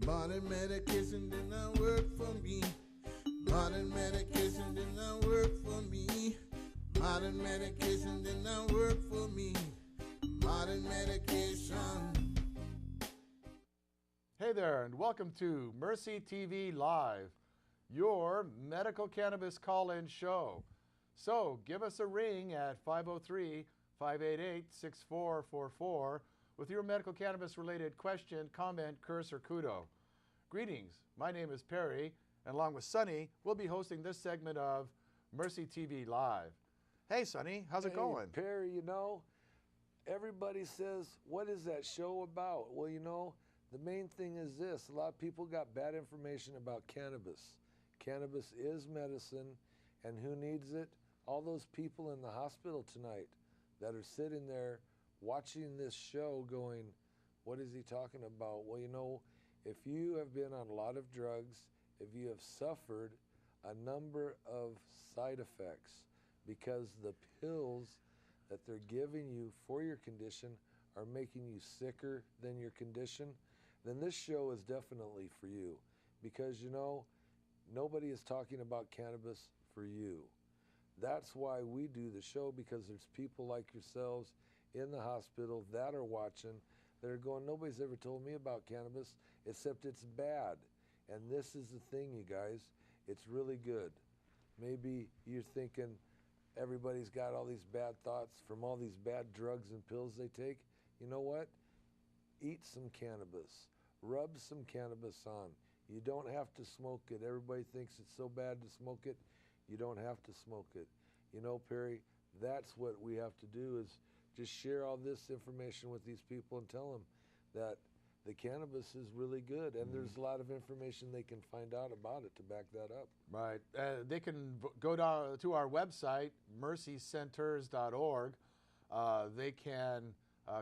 Modern medication did not work for me. Modern medication did not work for me. Modern medication did not work for me. Modern medication. Hey there, and welcome to Mercy TV Live, your medical cannabis call-in show. So give us a ring at 503-588-6444 with your medical cannabis related question, comment, curse, or kudo. Greetings, my name is Perry, and along with Sonny, we'll be hosting this segment of Mercy TV Live. Hey Sonny, how's it going? Perry, you know, everybody says, what is that show about? Well, you know, the main thing is this. A lot of people got bad information about cannabis. Cannabis is medicine, and who needs it? All those people in the hospital tonight that are sitting there watching this show going, what is he talking about? Well, you know, if you have been on a lot of drugs, if you have suffered a number of side effects because the pills that they're giving you for your condition are making you sicker than your condition, then this show is definitely for you. Because, you know, nobody is talking about cannabis for you. That's why we do the show, because there's people like yourselves in the hospital that are watching, that are going, nobody's ever told me about cannabis, except it's bad. And this is the thing, you guys, it's really good. Maybe you're thinking everybody's got all these bad thoughts from all these bad drugs and pills they take. You know what? Eat some cannabis. Rub some cannabis on. You don't have to smoke it. Everybody thinks it's so bad to smoke it. You don't have to smoke it. You know, Perry, that's what we have to do, is just share all this information with these people and tell them that the cannabis is really good, and there's a lot of information they can find out about it to back that up. Right. They can go down to our website, mercycenters.org. They can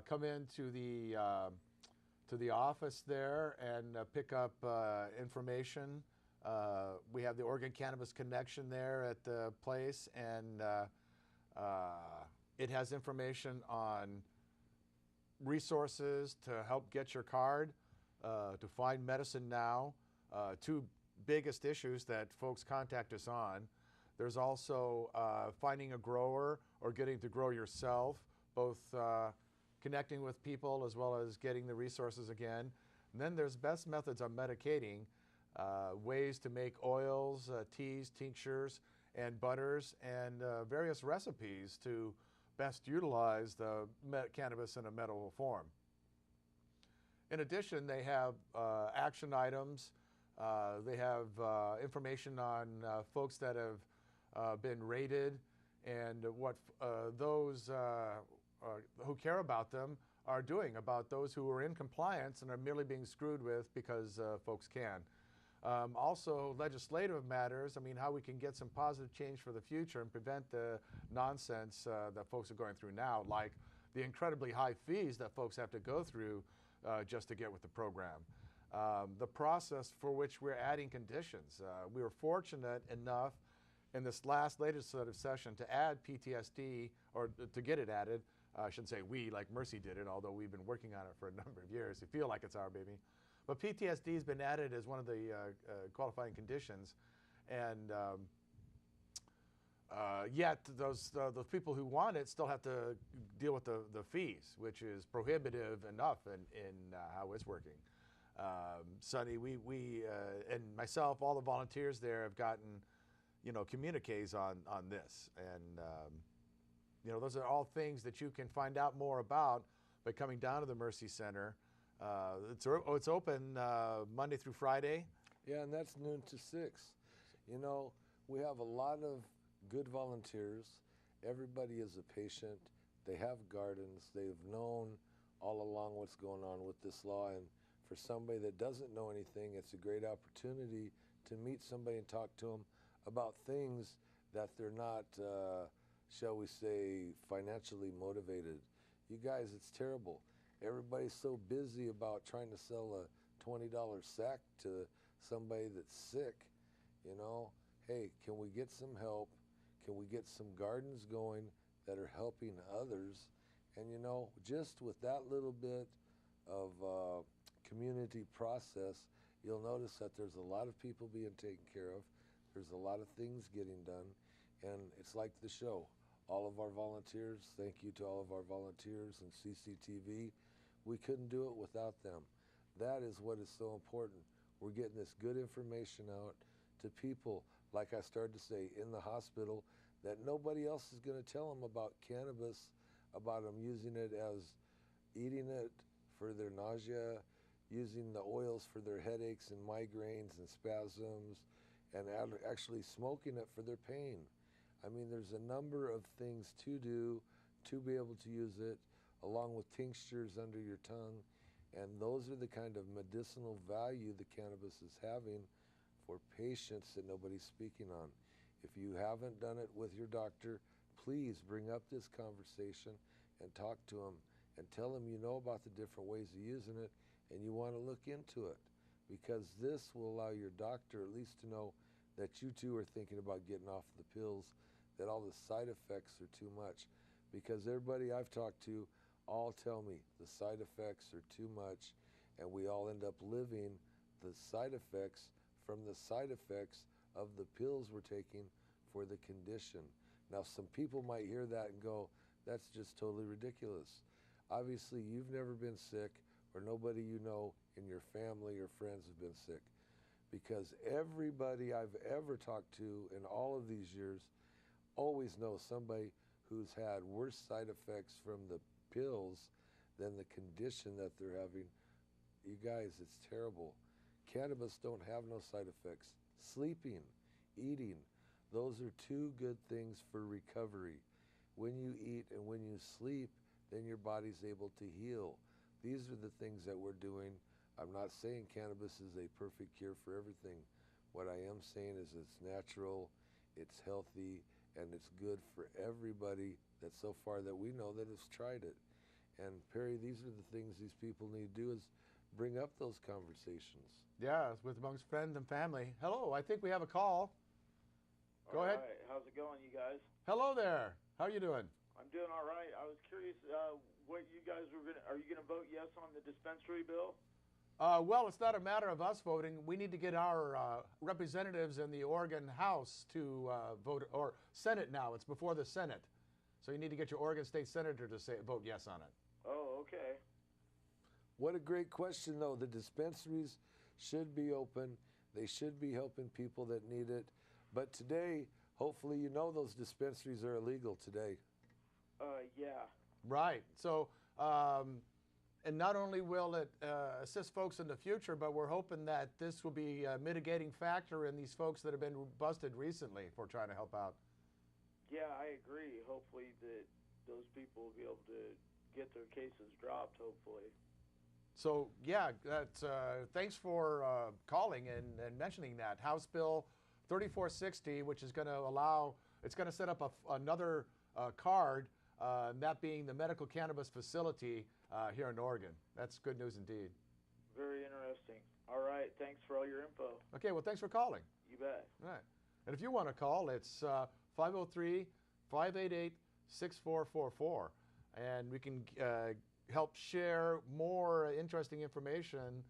come into the office there and pick up information. We have the Oregon Cannabis Connection there at the place, and it has information on resources to help get your card, to find medicine now, two biggest issues that folks contact us on. There's also finding a grower or getting to grow yourself, both connecting with people as well as getting the resources again. And then there's best methods on medicating, ways to make oils, teas, tinctures, and butters, and various recipes to best utilize the cannabis in a medical form. In addition, they have action items. They have information on folks that have been raided, and what those who care about them are doing about those who are in compliance and are merely being screwed with because folks can. Also, legislative matters. I mean, how we can get some positive change for the future and prevent the nonsense that folks are going through now, like the incredibly high fees that folks have to go through just to get with the program. The process for which we're adding conditions. We were fortunate enough in this last legislative session to add PTSD, or to get it added. I shouldn't say we, like Mercy did it, although we've been working on it for a number of years. We feel like it's our baby. But PTSD has been added as one of the qualifying conditions, and yet those people who want it still have to deal with the fees, which is prohibitive enough in how it's working. Sonny, we and myself, all the volunteers there have gotten, you know, communiques on this, and you know, those are all things that you can find out more about by coming down to the Mercy Center. It's open Monday through Friday. Yeah, and that's noon to 6. You know, we have a lot of good volunteers. Everybody is a patient. They have gardens. They've known all along what's going on with this law. And for somebody that doesn't know anything, it's a great opportunity to meet somebody and talk to them about things that they're not, shall we say, financially motivated. You guys, it's terrible. Everybody's so busy about trying to sell a $20 sack to somebody that's sick. You know, hey, can we get some help? Can we get some gardens going that are helping others? And you know, just with that little bit of community process, you'll notice that there's a lot of people being taken care of. There's a lot of things getting done, and it's like the show. All of our volunteers, thank you to all of our volunteers and CCTV. We couldn't do it without them. That is what is so important. We're getting this good information out to people, like I started to say, in the hospital, that nobody else is going to tell them about cannabis, about them using it as eating it for their nausea, using the oils for their headaches and migraines and spasms, and actually smoking it for their pain. I mean, there's a number of things to do to be able to use it, along with tinctures under your tongue. And those are the kind of medicinal value the cannabis is having for patients that nobody's speaking on. If you haven't done it with your doctor, please bring up this conversation and talk to them and tell them you know about the different ways of using it and you want to look into it, because this will allow your doctor at least to know that you too are thinking about getting off the pills, that all the side effects are too much. Because everybody I've talked to all tell me the side effects are too much, and we all end up living the side effects from the side effects of the pills we're taking for the condition. Now, some people might hear that and go, that's just totally ridiculous. Obviously, you've never been sick, or nobody you know in your family or friends have been sick, because everybody I've ever talked to in all of these years always knows somebody who's had worse side effects from the pills than the condition that they're having. You guys, it's terrible. Cannabis don't have no side effects. Sleeping, eating, those are two good things for recovery. When you eat and when you sleep, then your body's able to heal. These are the things that we're doing. I'm not saying cannabis is a perfect cure for everything. What I am saying is it's natural, it's healthy, and it's good for everybody that so far that we know that has tried it. And Perry, these are the things these people need to do, is bring up those conversations. Yeah, it's with amongst friends and family. Hello, I think we have a call. Go ahead. All right, how's it going, you guys? Hello there. How are you doing? I'm doing all right. I was curious, what you guys are you gonna vote yes on the dispensary bill? Well, it's not a matter of us voting. We need to get our representatives in the Oregon House to vote, or Senate now. It's before the Senate. So you need to get your Oregon State Senator to vote yes on it. Oh, okay. What a great question, though. The dispensaries should be open. They should be helping people that need it. But today, hopefully you know those dispensaries are illegal today. Yeah. Right. So, and not only will it assist folks in the future, but we're hoping that this will be a mitigating factor in these folks that have been busted recently for trying to help out. Yeah, I agree. Hopefully that those people will be able to get their cases dropped, hopefully. So, yeah, that's, thanks for calling and mentioning that. House Bill 3460, which is going to allow, it's going to set up another card, that being the medical cannabis facility here in Oregon. That's good news indeed. Very interesting. All right, thanks for all your info. Okay, well, thanks for calling. You bet. All right. And if you want to call, it's 503-588-6444. And we can help share more interesting information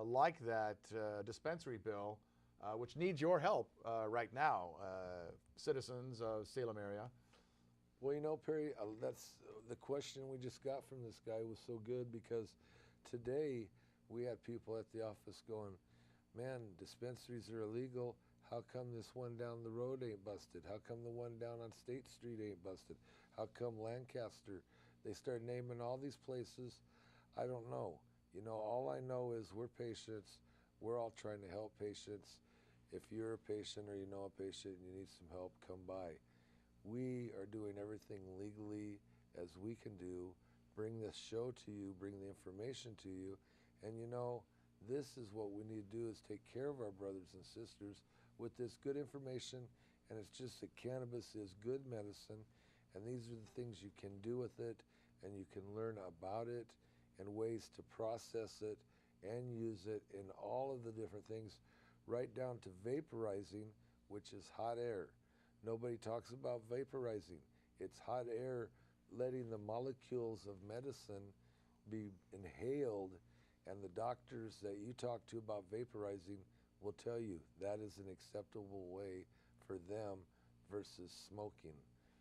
like that dispensary bill, which needs your help right now, citizens of Salem area. Well, you know, Perry, that's the question we just got from this guy was so good, because today we had people at the office going, man, dispensaries are illegal. How come this one down the road ain't busted? How come the one down on State Street ain't busted? How come Lancaster? They start naming all these places. I don't know. You know, all I know is we're patients. We're all trying to help patients. If you're a patient or you know a patient and you need some help, come by. We are doing everything legally as we can do, bring this show to you, bring the information to you, and you know, this is what we need to do, is take care of our brothers and sisters with this good information. And it's just that cannabis is good medicine, and these are the things you can do with it, and you can learn about it and ways to process it and use it in all of the different things, right down to vaporizing, which is hot air. Nobody talks about vaporizing. It's hot air letting the molecules of medicine be inhaled And the doctors that you talk to about vaporizing will tell you that is an acceptable way for them versus smoking,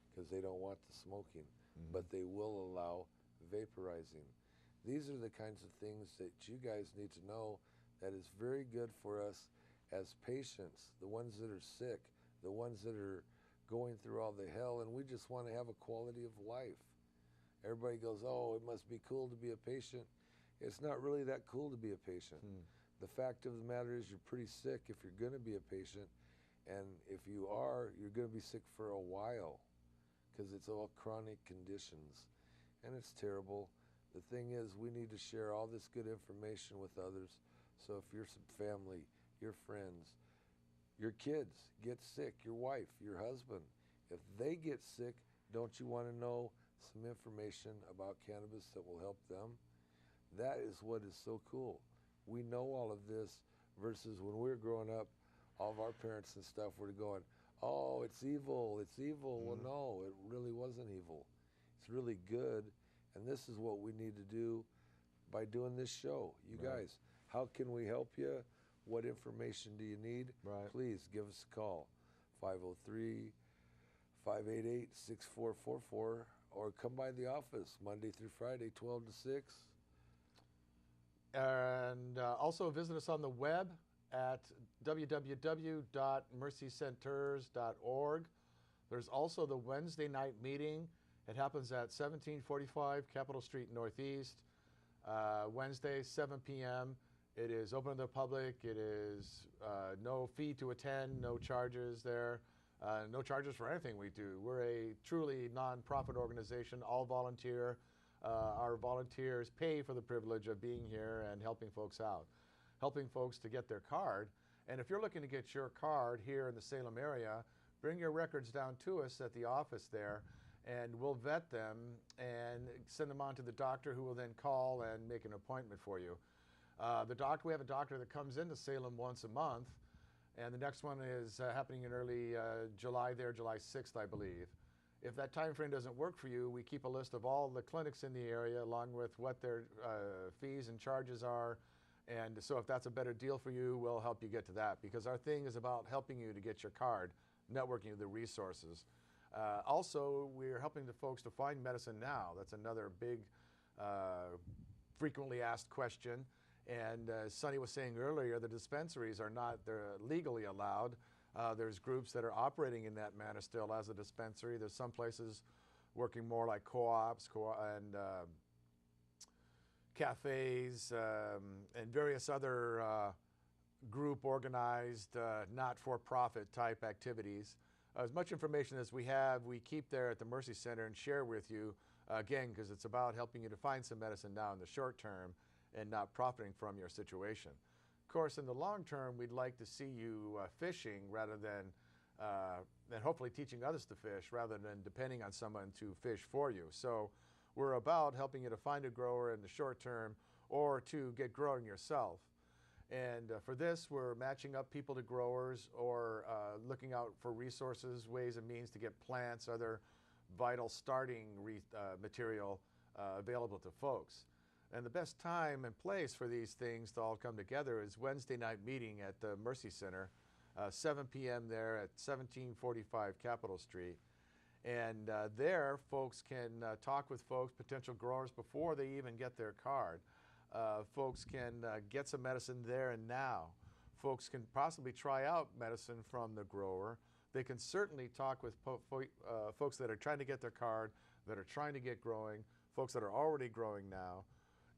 because they don't want the smoking, but they will allow vaporizing. These are the kinds of things that you guys need to know that is very good for us as patients, the ones that are sick, the ones that are going through all the hell, and we just want to have a quality of life. Everybody goes, oh, it must be cool to be a patient. It's not really that cool to be a patient. The fact of the matter is you're pretty sick if you're going to be a patient, and if you are, you're going to be sick for a while because it's all chronic conditions, and it's terrible. The thing is, we need to share all this good information with others. So if your family, your friends, your kids get sick, your wife, your husband, if they get sick, don't you want to know some information about cannabis that will help them? That is what is so cool. We know all of this versus when we were growing up, all of our parents and stuff were going, oh, it's evil, it's evil. Well, no, it really wasn't evil. It's really good, and this is what we need to do by doing this show. You guys, how can we help you? What information do you need? Please give us a call, 503-588-6444, or come by the office Monday through Friday, 12 to 6. And also visit us on the web at www.mercycenters.org. There's also the Wednesday night meeting. It happens at 1745 Capitol Street Northeast, Wednesday, 7 p.m. It is open to the public. It is no fee to attend, no charges there, no charges for anything we do. We're a truly nonprofit organization, all volunteer. Our volunteers pay for the privilege of being here and helping folks out, helping folks to get their card. And if you're looking to get your card here in the Salem area, bring your records down to us at the office there, and we'll vet them and send them on to the doctor, who will then call and make an appointment for you. We have a doctor that comes into Salem once a month, and the next one is happening in early July there, July 6th, I believe. If that time frame doesn't work for you, we keep a list of all the clinics in the area along with what their fees and charges are. And so if that's a better deal for you, we'll help you get to that, because our thing is about helping you to get your card, networking the resources. Also, we're helping the folks to find medicine now. That's another big, frequently asked question. And as Sonny was saying earlier, the dispensaries are not, they're legally allowed. There's groups that are operating in that manner still as a dispensary. There's some places working more like co-ops and cafes and various other group organized, not-for-profit type activities. As much information as we have, we keep there at the Mercy Center and share with you, again, because it's about helping you to find some medicine now in the short term and not profiting from your situation. Of course, in the long term, we'd like to see you fishing rather than hopefully teaching others to fish rather than depending on someone to fish for you. So we're about helping you to find a grower in the short term or to get growing yourself. And for this, we're matching up people to growers or looking out for resources, ways and means to get plants, other vital starting material available to folks. And the best time and place for these things to all come together is Wednesday night meeting at the Mercy Center, 7 p.m. there at 1745 Capitol Street. And there, folks can talk with folks, potential growers, before they even get their card. Folks can get some medicine there and now. Folks can possibly try out medicine from the grower. They can certainly talk with folks that are trying to get their card, that are trying to get growing, folks that are already growing now.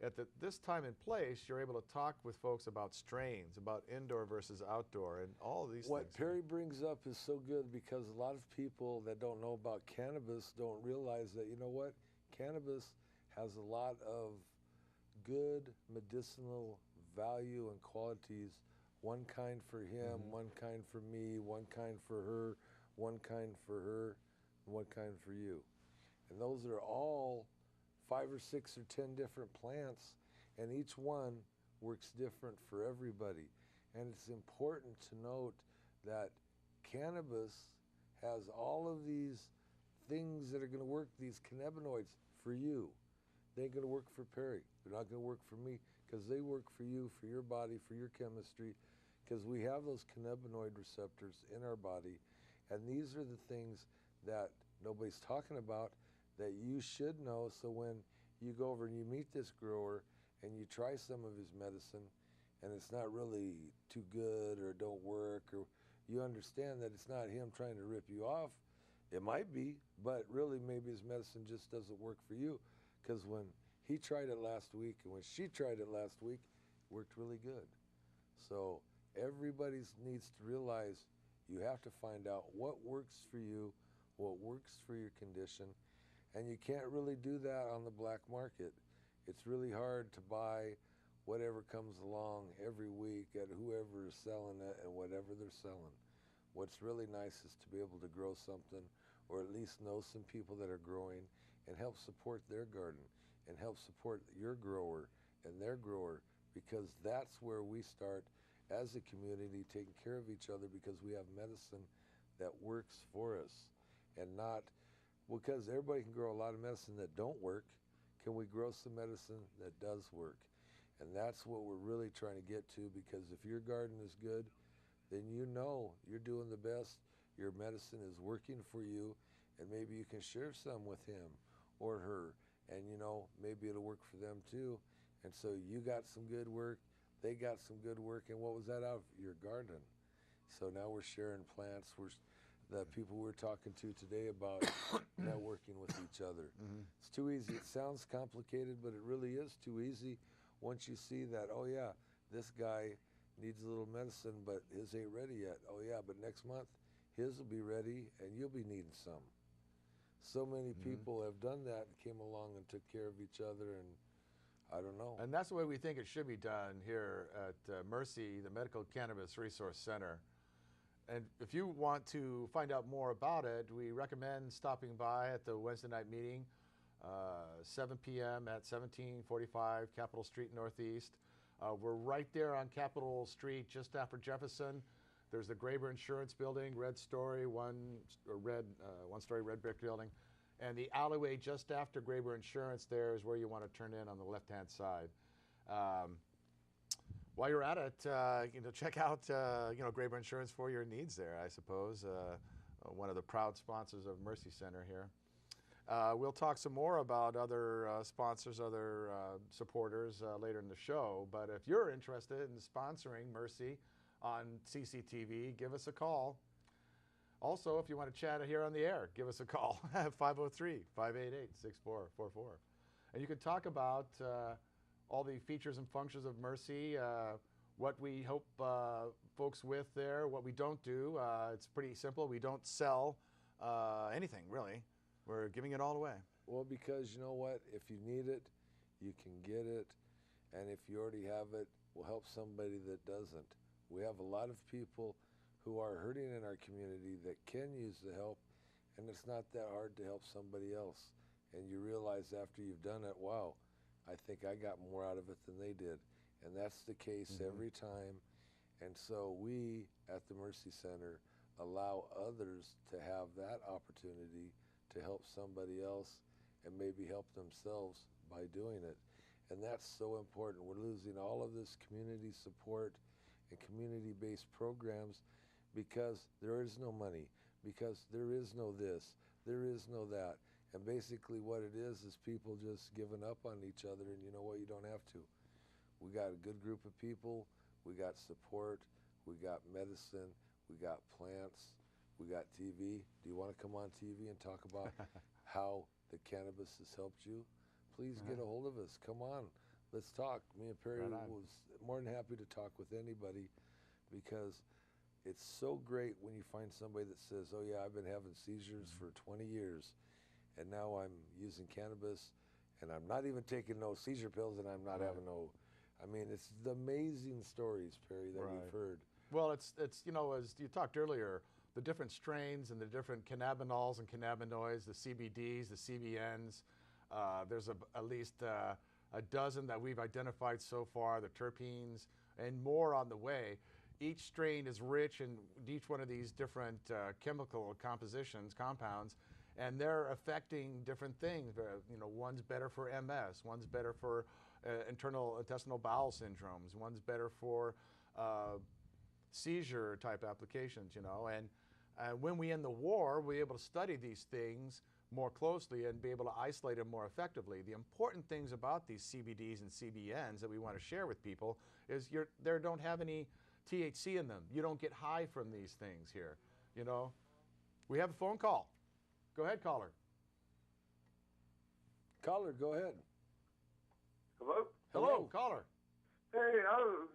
At this time and place, you're able to talk with folks about strains, about indoor versus outdoor, and all of these things. What Perry brings up is so good, because a lot of people that don't know about cannabis don't realize that, you know what, cannabis has a lot of good medicinal value and qualities. One kind for him, one kind for me, one kind for her, one kind for her, and one kind for you. And those are all 5 or 6 or 10 different plants, and each one works different for everybody. And it's important to note that cannabis has all of these things that are going to work, these cannabinoids, for you. They ain't going to work for Perry. They're not going to work for me. because they work for you, for your body, for your chemistry, because we have those cannabinoid receptors in our body, and these are the things that nobody's talking about that you should know. So when you go over and you meet this grower and you try some of his medicine and it's not really too good or don't work, or you understand that it's not him trying to rip you off. It might be, but really maybe his medicine just doesn't work for you, because when he tried it last week and when she tried it last week, it worked really good. So everybody needs to realize you have to find out what works for you, what works for your condition, and you can't really do that on the black market. It's really hard to buy whatever comes along every week at whoever is selling it and whatever they're selling. What's really nice is to be able to grow something, or at least know some people that are growing, and help support their garden and help support your grower and their grower, because that's where we start as a community, taking care of each other, because we have medicine that works for us, and not because everybody can grow a lot of medicine that don't work. Can we grow some medicine that does work? And that's what we're really trying to get to, because if your garden is good, then you know you're doing the best, your medicine is working for you, and maybe you can share some with him or her, and you know, maybe it'll work for them too. And so you got some good work, they got some good work, and what was that out of your garden? So now we're sharing plants. The people we're talking to today about networking with each other. It's too easy. It sounds complicated, but it really is too easy once you see that, oh yeah, this guy needs a little medicine, but his ain't ready yet. Oh yeah, but next month his will be ready and you'll be needing some. So many people have done that, came along and took care of each other, and I don't know. And that's the way we think it should be done here at Mercy, the Medical Cannabis Resource Center. And if you want to find out more about it, we recommend stopping by at the Wednesday night meeting, 7 p.m. at 1745 Capitol Street Northeast. We're right there on Capitol Street, just after Jefferson. There's the Graber Insurance Building, one-story red brick building. And the alleyway just after Graber Insurance there is where you want to turn in on the left-hand side. While you're at it, check out Graber Insurance for your needs there, I suppose. One of the proud sponsors of Mercy Center here. We'll talk some more about other sponsors, other supporters later in the show. But if you're interested in sponsoring Mercy on CCTV, give us a call. Also, if you want to chat here on the air, give us a call at 503-588-6444. And you can talk about all the features and functions of Mercy, what we help folks with there, what we don't do. It's pretty simple. We don't sell anything, really. We're giving it all away. Well, because you know what? If you need it, you can get it. And if you already have it, we'll help somebody that doesn't. We have a lot of people who are hurting in our community that can use the help, and it's not that hard to help somebody else. And you realize after you've done it, wow, I think I got more out of it than they did. And that's the case every time. And so we at the Mercy Center allow others to have that opportunity to help somebody else and maybe help themselves by doing it. And that's so important. We're losing all of this community support and community-based programs because there is no money, because there is no this, there is no that. And basically what it is people just giving up on each other, and you know what, you don't have to. We got a good group of people, we got support, we got medicine, we got plants, we got TV. Do you want to come on TV and talk about how the cannabis has helped you? Please get a hold of us. Come on, let's talk. Me and Perry was more than happy to talk with anybody, because it's so great when you find somebody that says, oh yeah, I've been having seizures for 20 years, and now I'm using cannabis, and I'm not even taking no seizure pills, and I'm not having no, I mean, it's the amazing stories, Perry, that we've heard. Well, it's as you talked earlier, the different strains and the different cannabinols and cannabinoids, the CBDs, the CBNs. There's at least a dozen that we've identified so far, the terpenes, and more on the way. Each strain is rich in each one of these different chemical compounds, and they're affecting different things. One's better for MS, one's better for internal intestinal bowel syndromes. One's better for seizure type applications, you know. And when we end the war, we're able to study these things more closely and be able to isolate them more effectively. The important things about these CBDs and CBNs that we want to share with people is they don't have any THC in them. You don't get high from these things here, you know. We have a phone call. Go ahead, caller. Caller, go ahead. Hello? Hello, caller. Hey, I was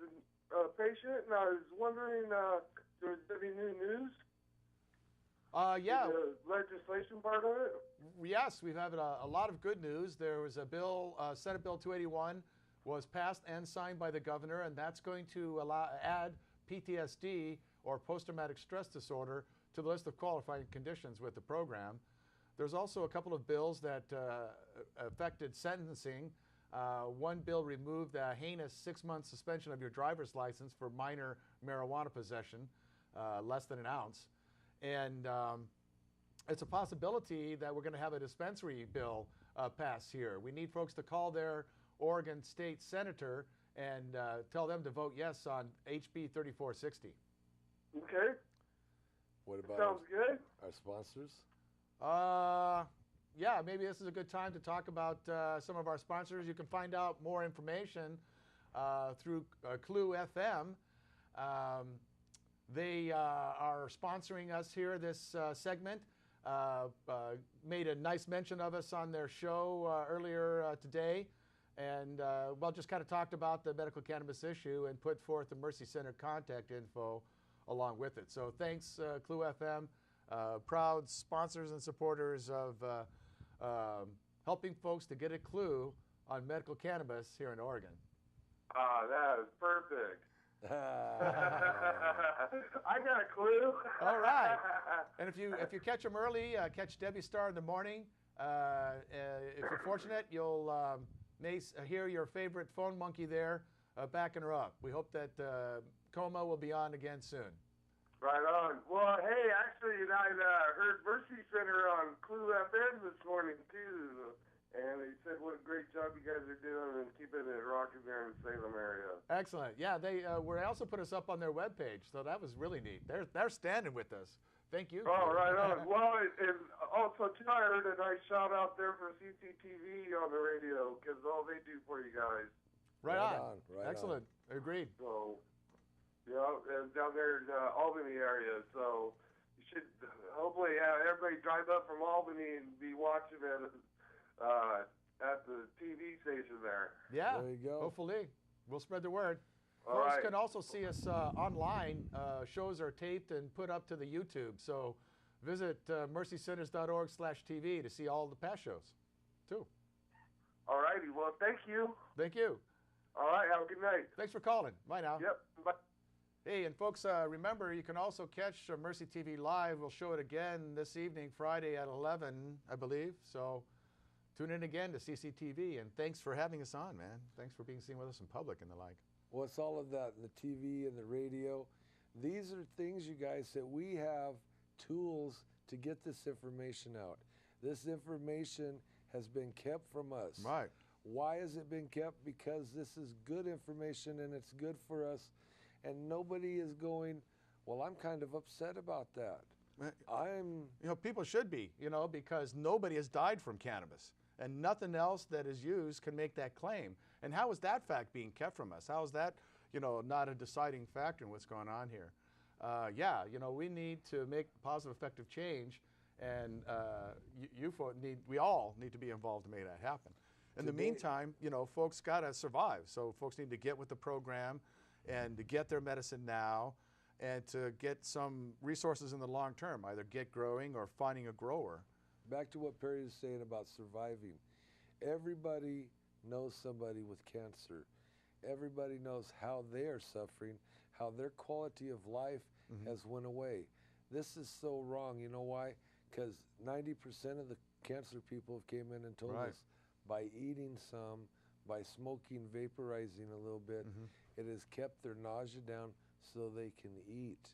a patient, and I was wondering, there's any new news? Yeah. The legislation part of it? Yes, we've had a lot of good news. There was a bill, Senate Bill 281, was passed and signed by the governor, and that's going to add PTSD, or post-traumatic stress disorder, to the list of qualifying conditions with the program. There's also a couple of bills that affected sentencing. One bill removed the heinous 6-month suspension of your driver's license for minor marijuana possession, less than an ounce. And it's a possibility that we're going to have a dispensary bill pass here. We need folks to call their Oregon State Senator and tell them to vote yes on HB 3460. Okay. What about Sounds good. our sponsors? Yeah, maybe this is a good time to talk about some of our sponsors. You can find out more information through Clue FM. They are sponsoring us here, this segment. Made a nice mention of us on their show earlier today. And, well, just kind of talked about the medical cannabis issue and put forth the Mercy Center contact info along with it. So thanks, Clue FM, proud sponsors and supporters of helping folks to get a clue on medical cannabis here in Oregon. Ah, that is perfect. I got a clue. All right. And if you catch them early, catch Debbie Starr in the morning. If you're fortunate, you'll may hear your favorite phone monkey there backing her up. We hope that Coma will be on again soon. Right on. Well, hey, actually, I heard Mercy Center on Clue FM this morning, too. And they said what a great job you guys are doing and keeping it rocking there in the Salem area. Excellent. Yeah, they also put us up on their webpage, so that was really neat. They're standing with us. Thank you. Oh, right on. Well, and also, too, I heard a nice shout out there for CCTV on the radio, because all they do for you guys. Right Right on. on, right Excellent. Agreed. So, yeah, and down there in Albany area. So you should hopefully have everybody drive up from Albany and be watching it at the TV station there. Yeah. There you go. Hopefully. We'll spread the word. All Folks right. can also see us online. Shows are taped and put up to the YouTube. So visit mercycenters.org/TV to see all the past shows, too. All righty. Well, thank you. Thank you. All right. Have a good night. Thanks for calling. Bye now. Yep. Bye. Hey, and folks, remember, you can also catch Mercy TV Live. We'll show it again this evening, Friday at 11, I believe. So tune in again to CCTV. And thanks for having us on, man. Thanks for being seen with us in public and the like. Well, it's all of that, the TV and the radio. These are things, you guys, that we have tools to get this information out. This information has been kept from us. Right. Why has it been kept? Because this is good information and it's good for us. And nobody is going, well, I'm kind of upset about that. You know, people should be, you know, because nobody has died from cannabis. And nothing else that is used can make that claim. And how is that fact being kept from us? How is that, you know, not a deciding factor in what's going on here? Yeah, you know, we need to make positive, effective change, and we all need to be involved to make that happen. In the meantime, you know, folks got to survive. So folks need to get with the program and to get their medicine now and to get some resources in the long term, either get growing or finding a grower. Back to what Perry was saying about surviving. Everybody knows somebody with cancer. Everybody knows how they are suffering, how their quality of life has went away. This is so wrong. You know why? Because 90% of the cancer people have came in and told us by eating some, by smoking, vaporizing a little bit, it has kept their nausea down so they can eat.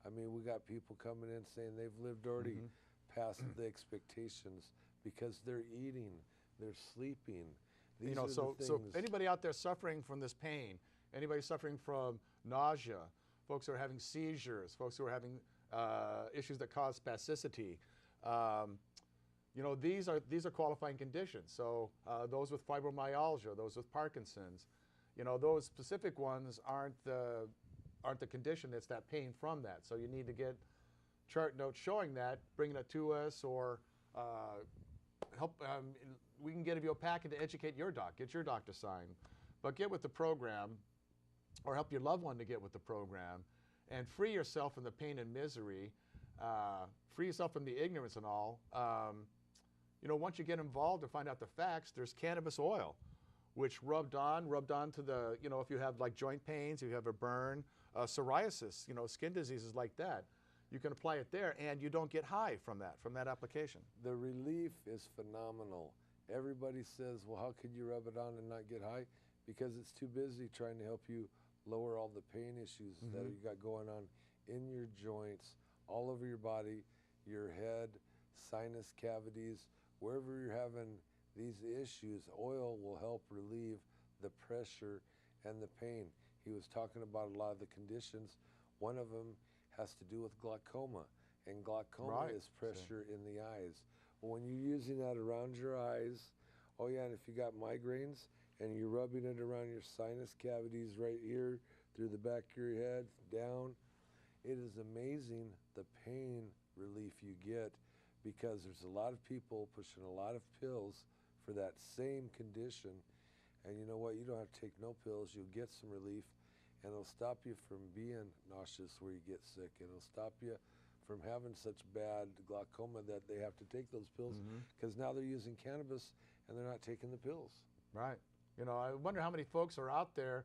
I mean, we got people coming in saying they've lived already past the expectations because they're eating, they're sleeping, These you know, are the so things. anybody out there suffering from this pain, anybody suffering from nausea, folks who are having seizures, folks who are having issues that cause spasticity, you know, these are qualifying conditions. So those with fibromyalgia, those with Parkinson's, you know, those specific ones aren't the condition. It's that pain from that. So you need to get chart notes showing that, bringing it to us, or help. We can give you a packet to educate your doc, get your doc to sign, but get with the program, or help your loved one to get with the program, and free yourself from the pain and misery, free yourself from the ignorance and all. You know, once you get involved to find out the facts, there's cannabis oil, which rubbed on to the, you know, if you have like joint pains, if you have a burn, psoriasis, you know, skin diseases like that, you can apply it there, and you don't get high from that application. The relief is phenomenal. Everybody says, well, how could you rub it on and not get high? Because it's too busy trying to help you lower all the pain issues that you got going on in your joints, all over your body, your head, sinus cavities, wherever you're having these issues. Oil will help relieve the pressure and the pain. He was talking about a lot of the conditions. One of them has to do with glaucoma, and glaucoma is pressure in the eyes. Well, when you're using that around your eyes, oh yeah, and if you got migraines and you're rubbing it around your sinus cavities right here, through the back of your head, down, it is amazing the pain relief you get, because there's a lot of people pushing a lot of pills for that same condition. And you know what? You don't have to take no pills. You'll get some relief, and it'll stop you from being nauseous where you get sick, and it'll stop you from having such bad glaucoma that they have to take those pills, because now they're using cannabis and they're not taking the pills. Right. You know, I wonder how many folks are out there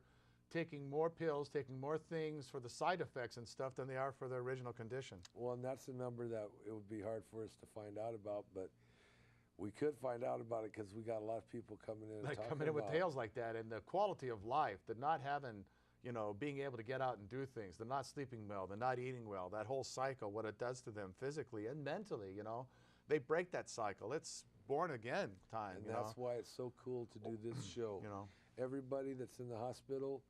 taking more pills, taking more things for the side effects and stuff than they are for the original condition. Well, and that's a number that it would be hard for us to find out about, but we could find out about it because we got a lot of people coming in and Like talking coming in with about tales like that, and the quality of life, the not having, you know, being able to get out and do things, the not sleeping well, the not eating well, that whole cycle, what it does to them physically and mentally, you know. They break that cycle. It's born again time, And you that's know. why it's so cool to do this show. You know. Everybody that's in the hospital,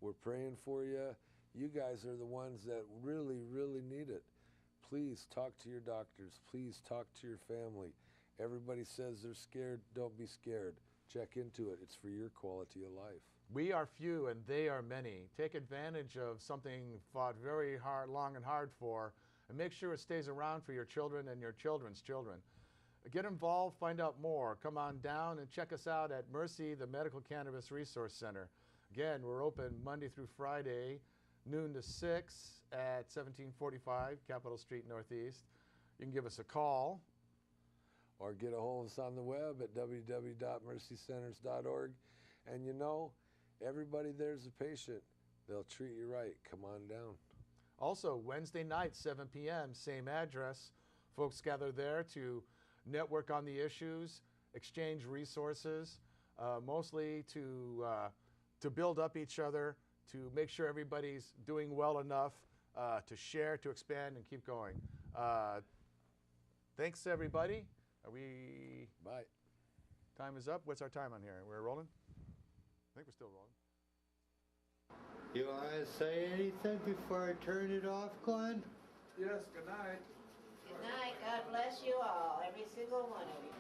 we're praying for you. You guys are the ones that really, really need it. Please talk to your doctors. Please talk to your family. Everybody says they're scared. Don't be scared. Check into it. It's for your quality of life. We are few and they are many. Take advantage of something fought very hard, long and hard for, and make sure it stays around for your children and your children's children. Get involved, find out more. Come on down and check us out at Mercy, the Medical Cannabis Resource Center. Again, we're open Monday through Friday, noon to 6 at 1745 Capitol Street Northeast. You can give us a call. Or get a hold of us on the web at www.mercycenters.org. And you know, everybody there's a patient. They'll treat you right. Come on down. Also, Wednesday night, 7 p.m., same address. Folks gather there to network on the issues, exchange resources, mostly to build up each other, to make sure everybody's doing well enough to share, to expand, and keep going. Thanks, everybody. Are we? Bye. Time is up. What's our time on here? We're rolling? I think we're still rolling. You want to say anything before I turn it off, Glenn? Yes, good night. Good night. God bless you all, every single one of you.